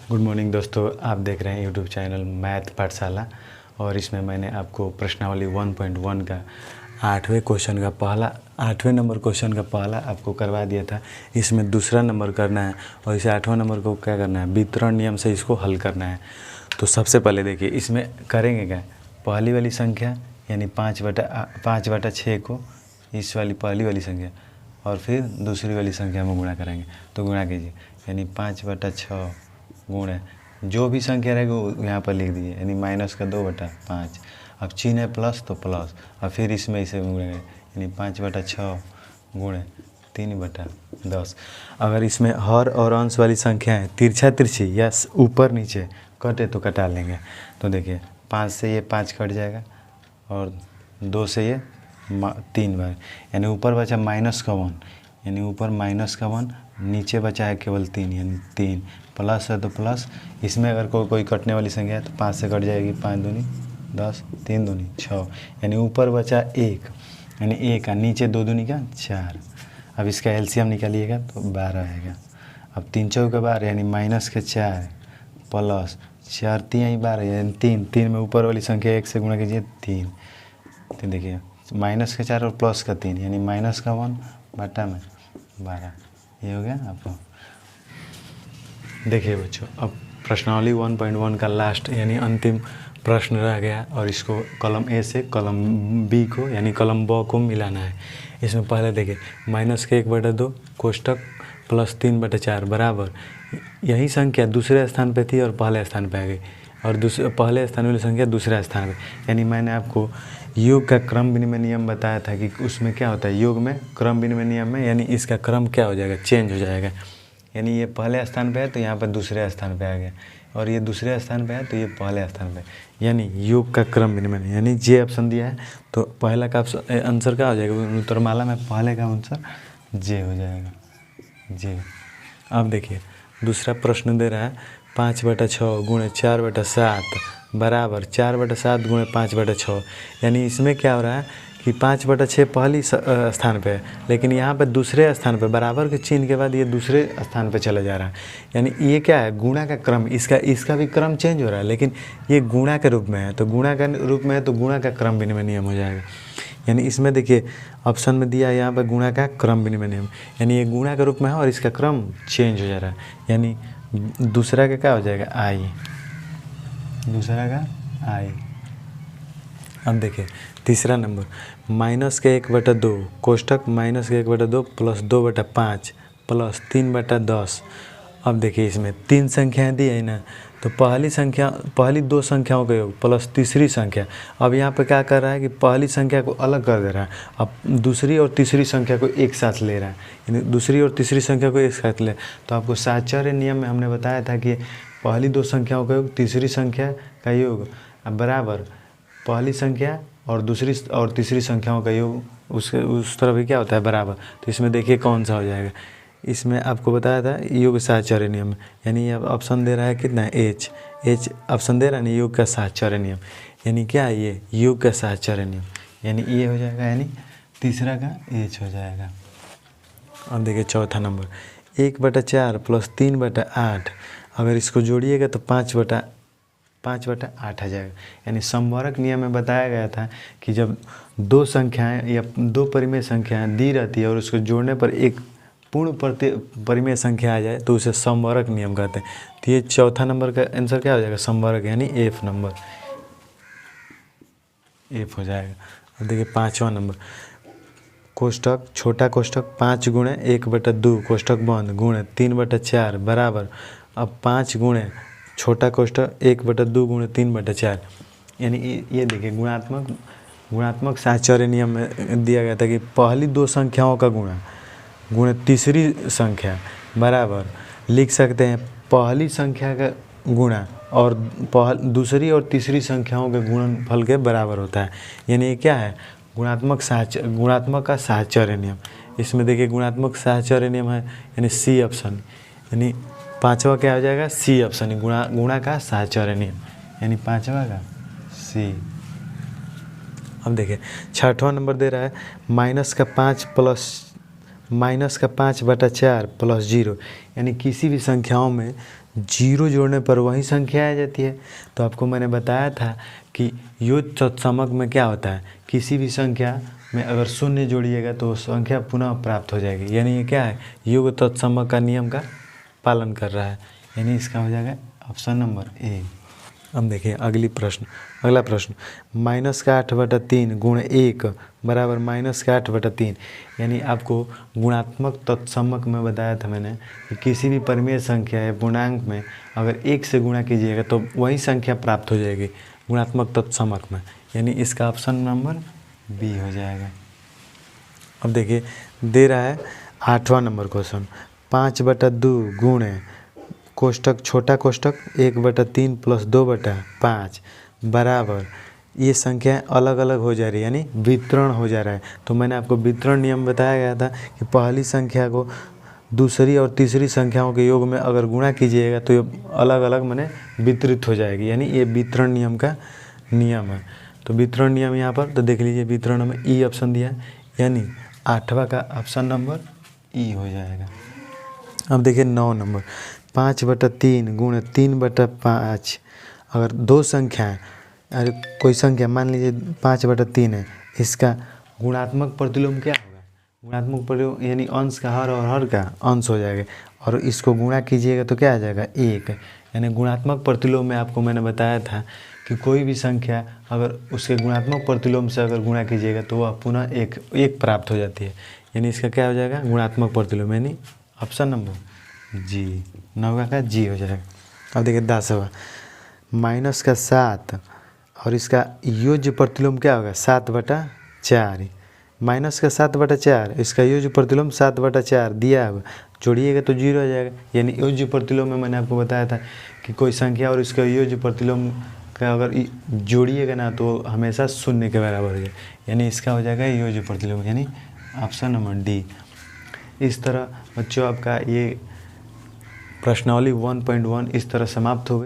Good morning दोस्तों, आप देख रहे हैं यूट्यूब चैनल मैथ पाठशाला। और इसमें मैंने आपको प्रश्नावली 1.1 का 8वें नंबर क्वेश्चन का पहला आपको करवा दिया था। इसमें दूसरा नंबर करना है और इसे 8वां नंबर को क्या करना है, वितरण नियम से इसको हल करना है। तो सबसे पहले देखिए इसमें करेंगे क्या, पहली वाली संख्या यानी 5/6 को इस वाली पहली वाली संख्या और फिर दूसरी वाली संख्या में गुणा करेंगे। तो गुणा कीजिए, यानी 5/6 गुणे जो भी संख्या रहेगी वो यहाँ पर लिख दीजिए, यानी माइनस का 2/5। अब चिन्ह है प्लस तो प्लस, और फिर इसमें इसे गुणेंगे, यानी 5/6 गुणे 3/10। अगर इसमें हर और अंश वाली संख्याएं तिरछा तिरछी या ऊपर नीचे कटे तो कटा लेंगे। तो देखिए 5 से ये 5 कट जाएगा और 2 से ये 3 बार, यानी ऊपर बचा माइनस का 1, यानी ऊपर माइनस का 1, नीचे बचा है केवल 3, यानी 3 प्लस है तो प्लस। इसमें अगर कोई कटने वाली संख्या है तो 5 से कट जाएगी, 5 दूनी 10, 3 दूनी 6, यानी ऊपर बचा 1, यानी 1 का, नीचे 2 दूनी का 4। अब इसका एलसीएम निकालिएगा तो 12 आएगा। अब 3 चौका 12, यानी माइनस के 4 प्लस 4 3 12, यानी 3 में ऊपर वाली संख्या 1 से गुणा कीजिए 3। तो देखिए माइनस का 4 और प्लस का 3, यानी माइनस का 1 बटा में 12। ये हो गया आपको। देखिए बच्चों, अब प्रश्नावली 1.1 का लास्ट यानी अंतिम प्रश्न रह गया और इसको कॉलम ए से कॉलम बी को यानी कॉलम ब को मिलाना है। इसमें पहले देखिए माइनस के 1/2 कोष्टक प्लस 3/4 बराबर, यही संख्या दूसरे स्थान पे थी और पहले स्थान पे आ गई, और पहले स्थान वाली संख्या दूसरे स्थान पे। यानी मैंने आपको योग का क्रम विनिमय नियम बताया था कि उसमें क्या होता है, योग में क्रम विनिमय नियम में यानी इसका क्रम क्या हो जाएगा, चेंज हो जाएगा। यानी ये पहले स्थान पे है तो यहाँ पर दूसरे स्थान पे आ गया, और ये दूसरे स्थान पे है तो ये पहले स्थान पे, यानी योग का क्रम विनिमय। यानी जे ऑप्शन दिया है तो पहला का आंसर क्या हो जाएगा, उत्तरमाला में पहले का आंसर जे हो जाएगा, जे। अब देखिए दूसरा प्रश्न दे रहा है 5/6 गुणे 4/7 बराबर 4/7 गुणे 5/6। यानी इसमें क्या हो रहा है कि 5/6 पहली स्थान पे है, लेकिन यहाँ पे दूसरे स्थान पे बराबर के चिन्ह के बाद ये दूसरे स्थान पे चला जा रहा है। यानी ये क्या है, गुणा का क्रम, इसका भी क्रम चेंज हो रहा है, लेकिन ये गुणा के रूप में है। तो गुणा के रूप में है तो गुणा का क्रम विनिमय नियम हो जाएगा। यानी इसमें देखिए ऑप्शन में दिया है यहाँ पर गुणा का क्रम विनिमय नियम, यानी ये गुणा के रूप में है और इसका क्रम चेंज हो जा रहा है, यानी दूसरा का क्या हो जाएगा, आई, दूसरा का आई। अब देखिए तीसरा नंबर माइनस के 1/2 कोष्टक माइनस के 1/2 प्लस 2/5 प्लस 3/10। अब देखिए इसमें 3 संख्याएं दी है ना, तो पहली 2 संख्याओं का योग प्लस तीसरी संख्या। अब यहाँ पे क्या कर रहा है कि पहली संख्या को अलग कर दे रहा है, अब दूसरी और तीसरी संख्या को एक साथ ले रहा है, यानी दूसरी और तीसरी संख्या को एक साथ ले। तो आपको साहचर्य नियम में हमने बताया था कि पहली 2 संख्याओं का योग तीसरी संख्या का योग बराबर पहली संख्या और दूसरी और तीसरी संख्याओं का योग उस तरफ भी क्या होता है, बराबर। तो इसमें देखिए कौन सा हो जाएगा, इसमें आपको बताया था योग साहचर्य नियम, यानी ये ऑप्शन दे रहा है कितना, एच ऑप्शन दे रहा है ना, योग का साहचर्य नियम, यानी क्या है ये, योग का साहचर्य नियम, यानी ये हो जाएगा, यानी तीसरा का एच हो जाएगा। अब देखिए चौथा नंबर 1/4 प्लस 3/8, अगर इसको जोड़िएगा तो 5/8 आ जाएगा। यानी समवर्ग नियम में बताया गया था कि जब 2 संख्याएं या 2 परिमेय संख्याएं दी रहती है और उसको जोड़ने पर एक पूर्ण परिमेय संख्या आ जाए तो उसे समवर्ग नियम कहते हैं। तो ये चौथा नंबर का आंसर क्या हो जाएगा, समवर्ग, यानी एफ नंबर, एफ हो जाएगा। अब देखिए 5वां नंबर कोष्टक छोटा कोष्टक 5 गुणे 1/2 कोष्टक बंद गुणे 3/4 बराबर, अब 5 गुणे छोटा कोष्टक 1/2 गुणे 3/4। यानी ये देखिए गुणात्मक साहचर्य नियम में दिया गया था कि पहली 2 संख्याओं का गुणे तीसरी संख्या बराबर, लिख सकते हैं पहली संख्या का गुणा और दूसरी और तीसरी संख्याओं के गुणनफल के बराबर होता है। यानी ये क्या है, गुणात्मक का साहचर्य नियम। इसमें देखिए गुणात्मक साहचर्य नियम है, यानी सी ऑप्शन, यानी 5वां क्या हो जाएगा, सी ऑप्शन, गुणा का साहचर्य नियम, यानी 5वां का सी। अब देखिए 6वां नंबर दे रहा है माइनस का 5/4 प्लस 0, यानी किसी भी संख्याओं में जीरो जोड़ने पर वही संख्या आ जाती है। तो आपको मैंने बताया था कि योग तत्समक में क्या होता है, किसी भी संख्या में अगर शून्य जोड़िएगा तो संख्या पुनः प्राप्त हो जाएगी। यानी ये क्या है, योग तत्समक का नियम का पालन कर रहा है। यानी इसका हो जाएगा ऑप्शन नंबर ए। अब देखिए अगला प्रश्न -8/3 गुण 1 बराबर -8/3। यानी आपको गुणात्मक तत्समक में बताया था मैंने कि किसी भी परिमेय संख्या या पूर्णांक में अगर 1 से गुणा कीजिएगा तो वही संख्या प्राप्त हो जाएगी गुणात्मक तत्समक में। यानी इसका ऑप्शन नंबर बी हो जाएगा। अब देखिए दे रहा है 8वां नंबर क्वेश्चन, 5/2 गुण कोष्टक छोटा कोष्टक 1/3 + 2/5 बराबर, ये संख्या अलग अलग हो जा रही है यानी वितरण हो जा रहा है। तो मैंने आपको वितरण नियम बताया गया था कि पहली संख्या को दूसरी और तीसरी संख्याओं के योग में अगर गुणा कीजिएगा तो ये अलग अलग माने वितरित हो जाएगी। यानी ये वितरण नियम का नियम है। तो वितरण नियम यहाँ पर तो देख लीजिए, वितरण में ई ऑप्शन दिया है, यानी 8वां का ऑप्शन नंबर ई हो जाएगा। अब देखिए 9 नंबर, 5/3 गुण 3/5। अगर दो संख्याएं, अरे कोई संख्या मान लीजिए 5/3 है, इसका गुणात्मक प्रतिलोम क्या होगा, गुणात्मक प्रतिलोम यानी अंश का हर और हर का अंश हो जाएगा और इसको गुणा कीजिएगा तो क्या आ जाएगा 1। यानी गुणात्मक प्रतिलोम में आपको मैंने बताया था कि कोई भी संख्या अगर उसके गुणात्मक प्रतिलोम से अगर गुणा कीजिएगा तो वह पुनः एक प्राप्त हो जाती है। यानी इसका क्या हो जाएगा गुणात्मक प्रतिलोम, यानी ऑप्शन नंबर जी, 9 का जी हो जाएगा। अब देखिए 10वां, -7 और इसका योज्य प्रतिलोम क्या होगा 7/4। -7/4 इसका योज्य प्रतिलोम 7/4 दिया होगा, जोड़िएगा तो 0 आ जाएगा। यानी योज्य प्रतिलोम में मैंने आपको बताया था कि कोई संख्या और इसका योज्य प्रतिलोम का अगर जोड़िएगा ना तो हमेशा 0 के बराबर हो जाए। यानी इसका हो जाएगा योज्य प्रतिलोम, यानी ऑप्शन नंबर डी। इस तरह बच्चों आपका ये प्रश्नावली 1.1 इस तरह समाप्त हो गई।